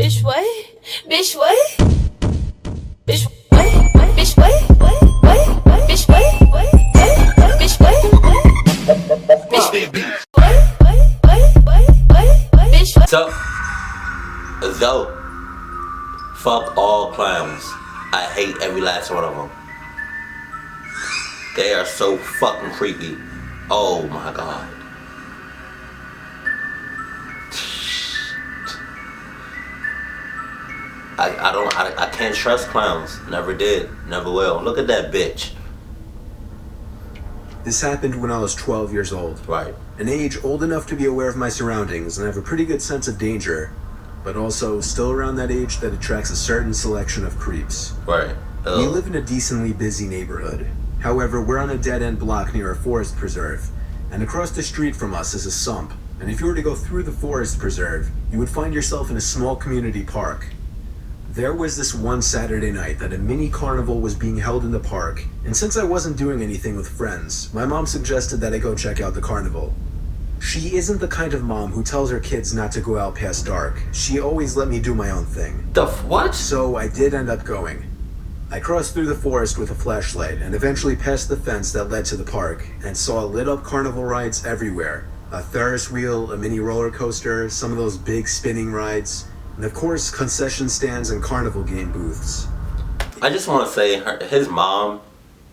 Bitch, what? Bitch, what? Bitch, what? Bitch, what? Bitch, what? Bitch, what? SupTho, fuck all clowns. I hate every last one of them. They are so fucking creepy. Oh my god. I can't trust clowns. Never did. Never will. Look at that bitch. This happened when I was 12 years old. Right. An age old enough to be aware of my surroundings and have a pretty good sense of danger, but also still around that age that attracts a certain selection of creeps. Right. We live in a decently busy neighborhood. However, we're on a dead-end block near a forest preserve, and across the street from us is a sump. And if you were to go through the forest preserve, you would find yourself in a small community park. There was this one Saturday night that a mini carnival was being held in the park, and since I wasn't doing anything with friends, my mom suggested that I go check out the carnival. She isn't the kind of mom who tells her kids not to go out past dark. She always let me do my own thing. What? So I did end up going. I crossed through the forest with a flashlight and eventually passed the fence that led to the park and saw lit up carnival rides everywhere. A Ferris wheel, a mini roller coaster, some of those big spinning rides, and of course concession stands and carnival game booths. I just want to say his mom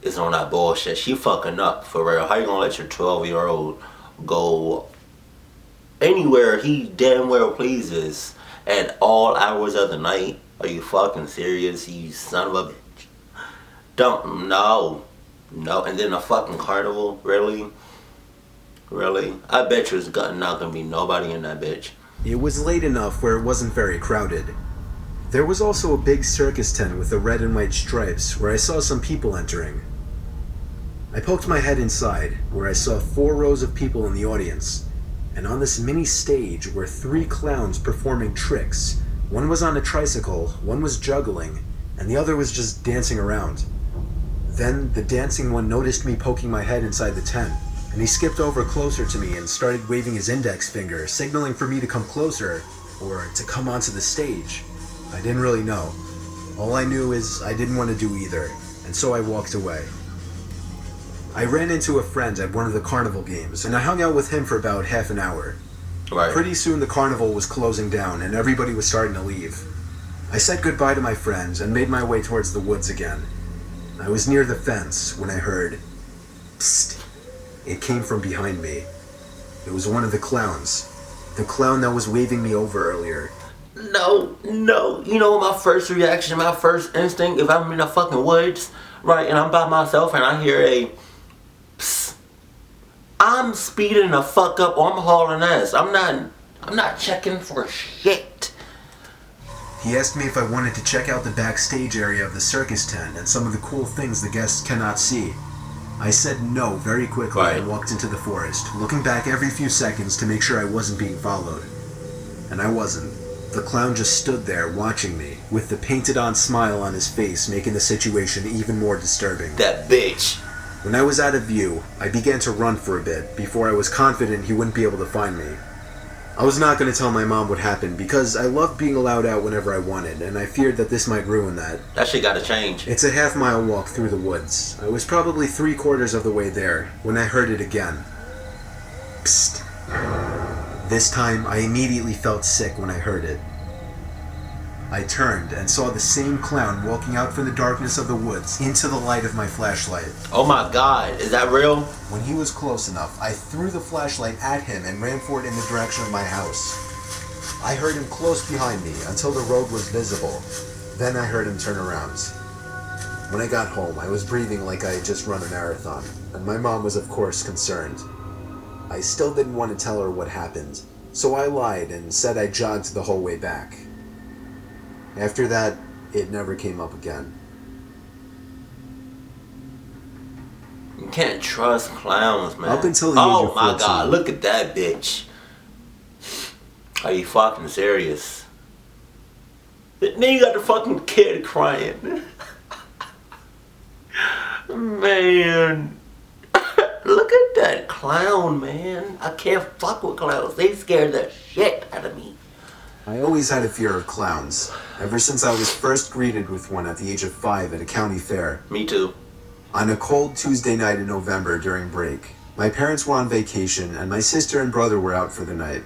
is on that bullshit. She fucking up for real. How you gonna let your 12-year-old go anywhere he damn well pleases at all hours of the night? Are you fucking serious, you son of a bitch? No. And then a fucking carnival? Really? I bet you it's not gonna be nobody in that bitch. It was late enough where it wasn't very crowded. There was also a big circus tent with the red and white stripes where I saw some people entering. I poked my head inside, where I saw 4 rows of people in the audience, and on this mini stage were 3 clowns performing tricks. One was on a tricycle, one was juggling, and the other was just dancing around. Then the dancing one noticed me poking my head inside the tent, and he skipped over closer to me and started waving his index finger, signaling for me to come closer, or to come onto the stage. I didn't really know. All I knew is I didn't want to do either, and so I walked away. I ran into a friend at one of the carnival games, and I hung out with him for about half an hour. Right. Pretty soon the carnival was closing down, and everybody was starting to leave. I said goodbye to my friends and made my way towards the woods again. I was near the fence when I heard, "Psst." It came from behind me. It was one of the clowns. The clown that was waving me over earlier. No. You know my first reaction, my first instinct, if I'm in the fucking woods, right, and I'm by myself and I hear a psst, I'm speeding the fuck up or I'm hauling ass. I'm not checking for shit. He asked me if I wanted to check out the backstage area of the circus tent and some of the cool things the guests cannot see. I said no very quickly and walked into the forest, looking back every few seconds to make sure I wasn't being followed. And I wasn't. The clown just stood there watching me, with the painted-on smile on his face making the situation even more disturbing. That bitch. When I was out of view, I began to run for a bit before I was confident he wouldn't be able to find me. I was not going to tell my mom what happened because I loved being allowed out whenever I wanted, and I feared that this might ruin that. That shit gotta change. It's a half-mile walk through the woods. I was probably 3/4 of the way there when I heard it again. Psst. This time, I immediately felt sick when I heard it. I turned and saw the same clown walking out from the darkness of the woods into the light of my flashlight. Oh my god, is that real? When he was close enough, I threw the flashlight at him and ran for it in the direction of my house. I heard him close behind me until the road was visible. Then I heard him turn around. When I got home, I was breathing like I had just run a marathon, and my mom was of course concerned. I still didn't want to tell her what happened, so I lied and said I jogged the whole way back. After that, it never came up again. You can't trust clowns, man. Up until the age of 14. Oh my god, look at that bitch. Are you fucking serious? Then you got the fucking kid crying. Man. Look at that clown, man. I can't fuck with clowns. They scare the shit out of me. I always had a fear of clowns, ever since I was first greeted with one at the age of 5 at a county fair. Me too. On a cold Tuesday night in November during break, my parents were on vacation and my sister and brother were out for the night.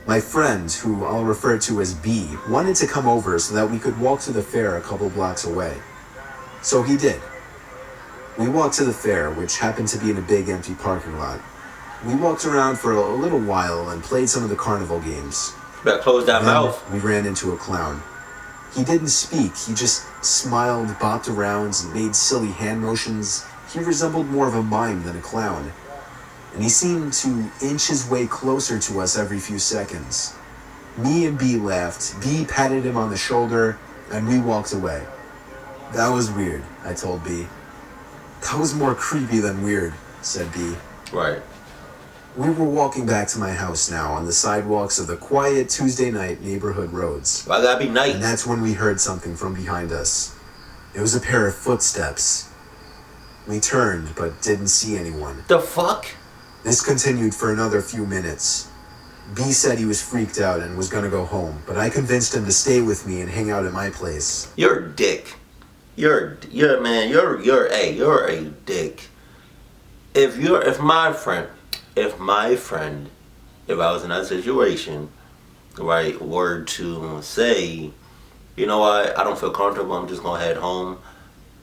My friend, who I'll refer to as B, wanted to come over so that we could walk to the fair a couple blocks away. So he did. We walked to the fair, which happened to be in a big empty parking lot. We walked around for a little while and played some of the carnival games. Better close that mouth. We ran into a clown. He didn't speak, he just smiled, bopped around, and made silly hand motions. He resembled more of a mime than a clown. And he seemed to inch his way closer to us every few seconds. Me and B laughed, B patted him on the shoulder, and we walked away. That was weird, I told B. That was more creepy than weird, said B. Right. We were walking back to my house now on the sidewalks of the quiet Tuesday night neighborhood roads. Why gotta be night? And that's when we heard something from behind us. It was a pair of footsteps. We turned, but didn't see anyone. The fuck? This continued for another few minutes. B said he was freaked out and was gonna go home, but I convinced him to stay with me and hang out at my place. You're a dick. You're a dick. If I was in that situation, right, were to say, you know what, I don't feel comfortable, I'm just gonna head home.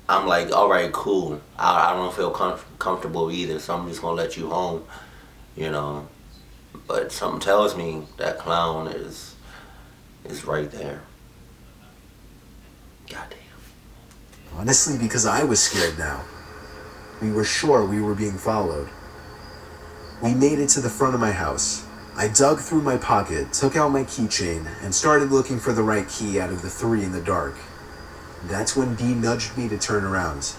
I'm like, all right, cool. I don't feel comfortable either, so I'm just gonna let you home, you know. But something tells me that clown is right there. Goddamn. Honestly, because I was scared now. We were sure we were being followed. We made it to the front of my house. I dug through my pocket, took out my keychain, and started looking for the right key out of the 3 in the dark. That's when B nudged me to turn around.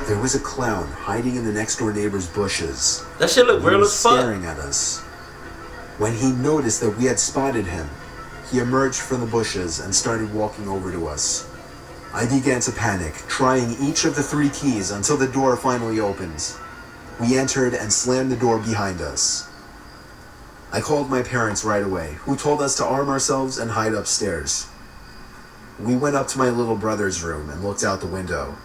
There was a clown hiding in the next door neighbor's bushes. That shit look real as fuck. Staring at us. When he noticed that we had spotted him, he emerged from the bushes and started walking over to us. I began to panic, trying each of the 3 keys until the door finally opened. We entered and slammed the door behind us. I called my parents right away, who told us to arm ourselves and hide upstairs. We went up to my little brother's room and looked out the window.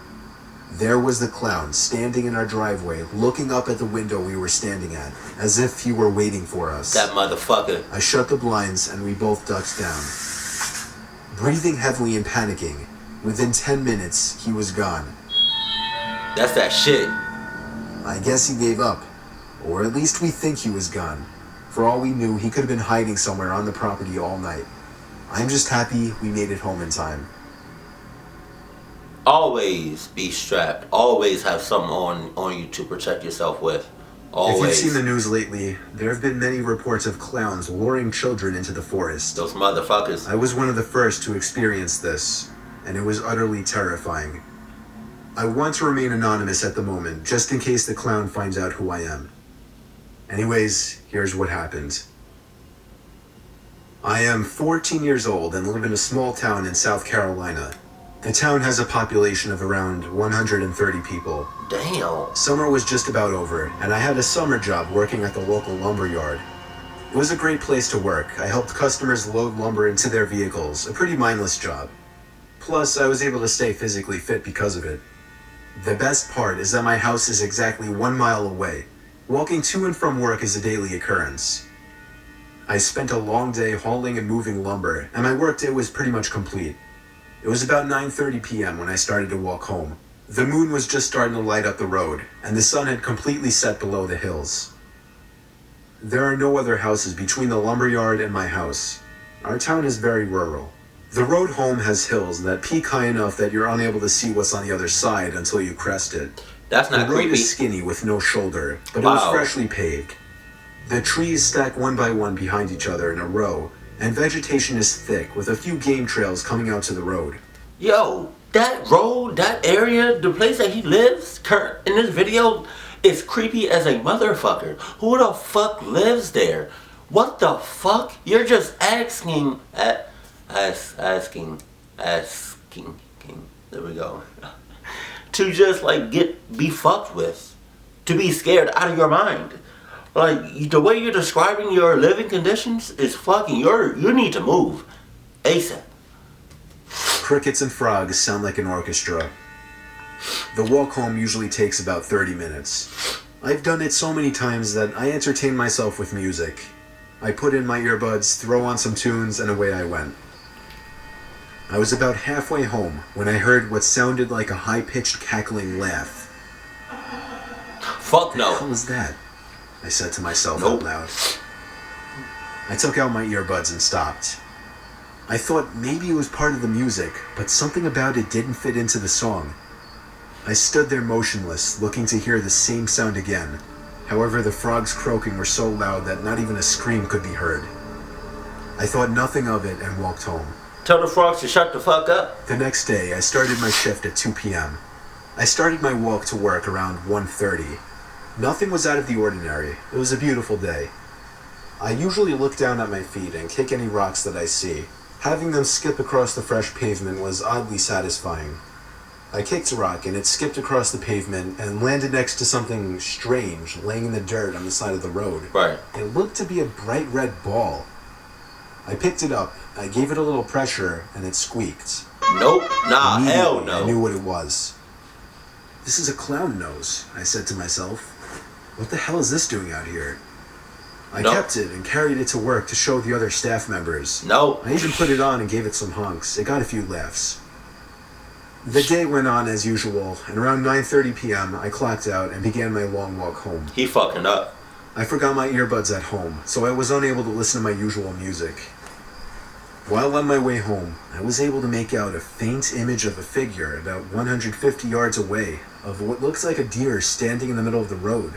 There was the clown standing in our driveway, looking up at the window we were standing at, as if he were waiting for us. That motherfucker. I shut the blinds and we both ducked down. Breathing heavily and panicking, within 10 minutes, he was gone. That's that shit. I guess he gave up. Or at least we think he was gone. For all we knew, he could have been hiding somewhere on the property all night. I'm just happy we made it home in time. Always be strapped. Always have something on you to protect yourself with. Always. If you've seen the news lately, there have been many reports of clowns luring children into the forest. Those motherfuckers. I was one of the first to experience this, and it was utterly terrifying. I want to remain anonymous at the moment, just in case the clown finds out who I am. Anyways, here's what happened. I am 14 years old and live in a small town in South Carolina. The town has a population of around 130 people. Damn. Summer was just about over, and I had a summer job working at the local lumber yard. It was a great place to work. I helped customers load lumber into their vehicles, a pretty mindless job. Plus, I was able to stay physically fit because of it. The best part is that my house is exactly 1 mile away. Walking to and from work is a daily occurrence. I spent a long day hauling and moving lumber, and my workday was pretty much complete. It was about 9:30 p.m. when I started to walk home. The moon was just starting to light up the road, and the sun had completely set below the hills. There are no other houses between the lumberyard and my house. Our town is very rural. The road home has hills that peak high enough that you're unable to see what's on the other side until you crest it. That's not creepy. The road creepy. is skinny with no shoulder, but Wow. it was freshly paved. The trees stack one by one behind each other in a row, and vegetation is thick with a few game trails coming out to the road. Yo, that road, that area, the place that he lives, in this video, is creepy as a motherfucker. Who the fuck lives there? What the fuck? You're just asking. There we go. To just like be fucked with. To be scared out of your mind. Like, the way you're describing your living conditions is fucking, you need to move. ASAP. Crickets and frogs sound like an orchestra. The walk home usually takes about 30 minutes. I've done it so many times that I entertain myself with music. I put in my earbuds, throw on some tunes, and away I went. I was about halfway home when I heard what sounded like a high-pitched cackling laugh. Fuck What no. the hell was that? I said to myself Nope. out loud. I took out my earbuds and stopped. I thought maybe it was part of the music, but something about it didn't fit into the song. I stood there motionless, looking to hear the same sound again. However, the frogs croaking were so loud that not even a scream could be heard. I thought nothing of it and walked home. Tell the frogs to shut the fuck up. The next day, I started my shift at 2 p.m. I started my walk to work around 1:30. Nothing was out of the ordinary. It was a beautiful day. I usually look down at my feet and kick any rocks that I see. Having them skip across the fresh pavement was oddly satisfying. I kicked a rock and it skipped across the pavement and landed next to something strange laying in the dirt on the side of the road. Right. It looked to be a bright red ball. I picked it up, I gave it a little pressure, and it squeaked. Nope. Nah, hell Immediately, I knew no. what it was. This is a clown nose, I said to myself. What the hell is this doing out here? I No. kept it and carried it to work to show the other staff members. No. I even put it on and gave it some honks. It got a few laughs. The day went on as usual, and around 9:30 p.m. I clocked out and began my long walk home. He fucking up. I forgot my earbuds at home, so I was unable to listen to my usual music. While on my way home, I was able to make out a faint image of a figure about 150 yards away of what looks like a deer standing in the middle of the road.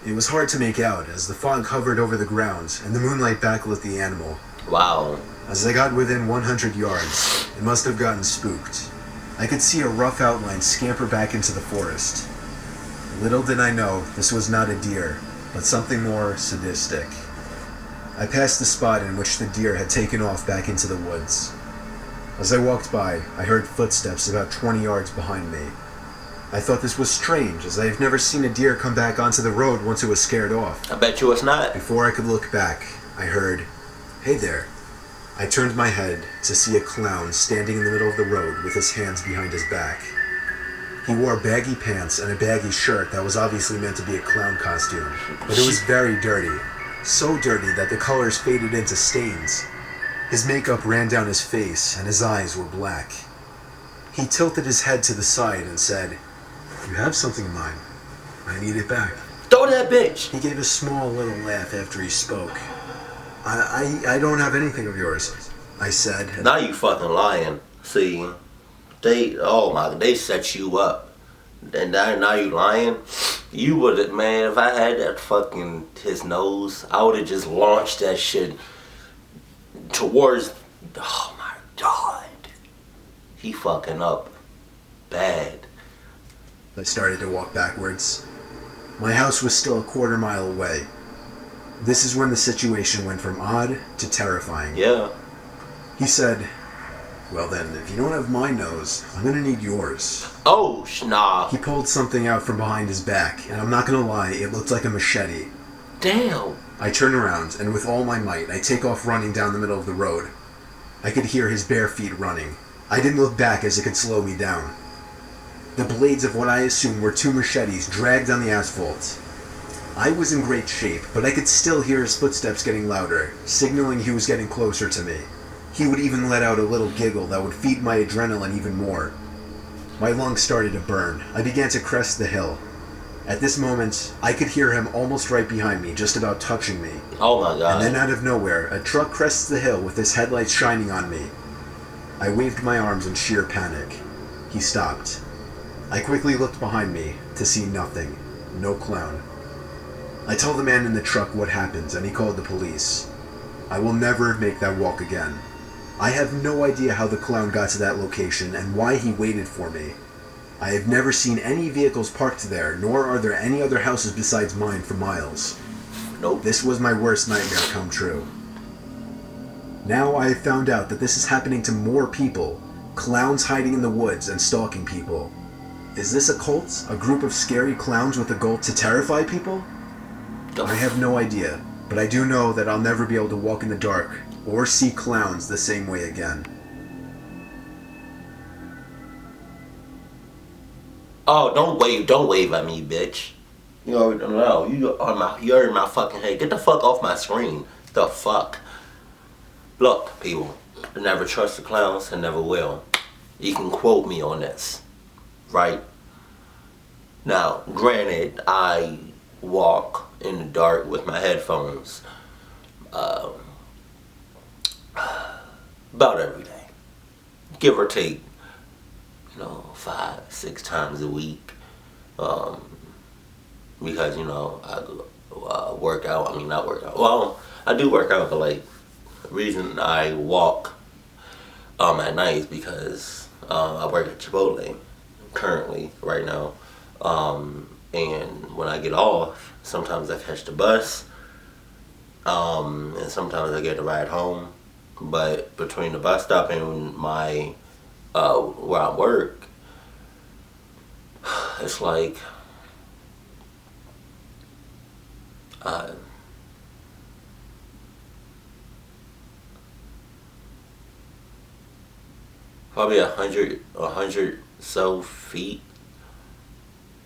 It was hard to make out as the fog hovered over the ground and the moonlight backlit the animal. Wow. As I got within 100 yards, it must have gotten spooked. I could see a rough outline scamper back into the forest. Little did I know this was not a deer, but something more sadistic. I passed the spot in which the deer had taken off back into the woods. As I walked by, I heard footsteps about 20 yards behind me. I thought this was strange, as I have never seen a deer come back onto the road once it was scared off. I bet you it's not. Before I could look back, I heard, "Hey there." I turned my head to see a clown standing in the middle of the road with his hands behind his back. He wore baggy pants and a baggy shirt that was obviously meant to be a clown costume, but it was very dirty. So dirty that the colors faded into stains. His makeup ran down his face and his eyes were black. He tilted his head to the side and said, "You have something of mine. I need it back." Throw that bitch. He gave a small little laugh after he spoke. I don't have anything of yours, I said. Now you fucking lying. See, they set you up. And now you lying. You would've, man, if I had that fucking, his nose, I would've just launched that shit towards, oh my god. He fucking up bad. I started to walk backwards. My house was still a quarter mile away. This is when the situation went from odd to terrifying. Yeah. He said, "Well then, if you don't have my nose, I'm gonna need yours." Oh, nah. He pulled something out from behind his back, and I'm not gonna lie, it looked like a machete. Damn. I turn around, and with all my might, I take off running down the middle of the road. I could hear his bare feet running. I didn't look back as it could slow me down. The blades of what I assumed were two machetes dragged on the asphalt. I was in great shape, but I could still hear his footsteps getting louder, signaling he was getting closer to me. He would even let out a little giggle that would feed my adrenaline even more. My lungs started to burn. I began to crest the hill. At this moment, I could hear him almost right behind me, just about touching me. Oh my god. And then out of nowhere, a truck crests the hill with his headlights shining on me. I waved my arms in sheer panic. He stopped. I quickly looked behind me to see nothing. No clown. I told the man in the truck what happened, and he called the police. I will never make that walk again. I have no idea how the clown got to that location and why he waited for me. I have never seen any vehicles parked there, nor are there any other houses besides mine for miles. Nope. This was my worst nightmare come true. Now I have found out that this is happening to more people. Clowns hiding in the woods and stalking people. Is this a cult? A group of scary clowns with a goal to terrify people? I have no idea, but I do know that I'll never be able to walk in the dark or see clowns the same way again. Oh, don't wave at me, bitch. You already know. You're in my fucking head. Get the fuck off my screen. The fuck. Look, people. I never trust the clowns and never will. You can quote me on this. Right? Now, granted, I walk in the dark with my headphones. About every day. Give or take. 5-6 times a week. Because, I work out. I mean, not work out. Well, I do work out, but like, the reason I walk at night is because I work at Chipotle currently right now. And when I get off, sometimes I catch the bus. And sometimes I get a ride home. But between the bus stop and my where I work, it's like probably 100 so feet,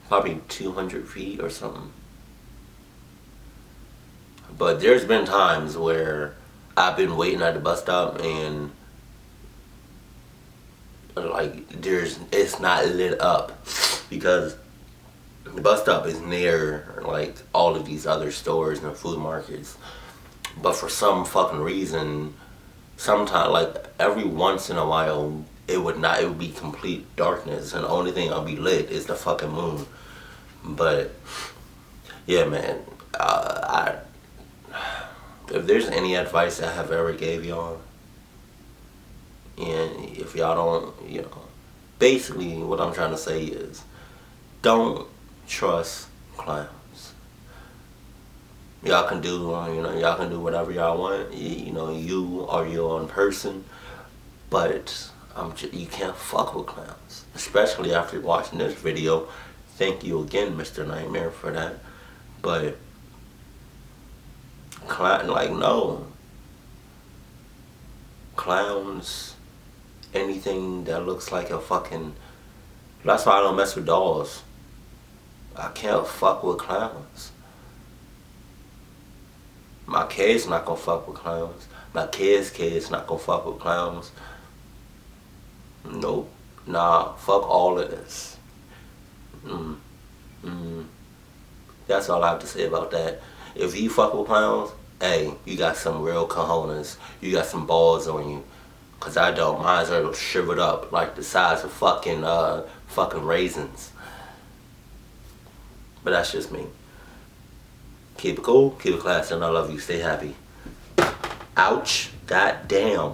probably 200 feet or something. But there's been times where I've been waiting at the bus stop and like it's not lit up because the bus stop is near like all of these other stores and food markets. But for some fucking reason, sometimes like every once in a while it would be complete darkness and the only thing I'll be lit is the fucking moon. But yeah, man, if there's any advice I have ever gave y'all, and if y'all don't, basically what I'm trying to say is, don't trust clowns. Y'all can do, y'all can do whatever y'all want. You are your own person, but you can't fuck with clowns, especially after watching this video. Thank you again, Mr. Nightmare, for that. But no. Clowns, anything that looks like a fucking... That's why I don't mess with dolls. I can't fuck with clowns. My kids not gonna fuck with clowns. My kids not gonna fuck with clowns. Nope. Nah, fuck all of this. That's all I have to say about that. If you fuck with clowns, hey, you got some real cojones. You got some balls on you. Cause I don't. Mine are shriveled up like the size of fucking raisins. But that's just me. Keep it cool, keep it classy, and I love you. Stay happy. Ouch. God damn.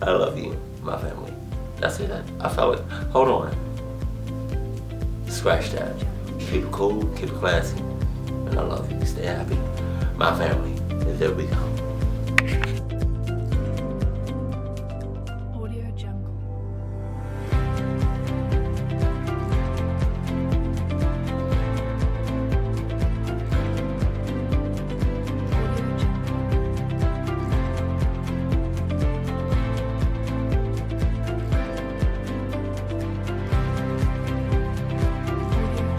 I love you, my family. That's it. I felt it. Hold on. Scratch that. Keep it cool, keep it classy, and I love you. Stay happy. My family. There we go.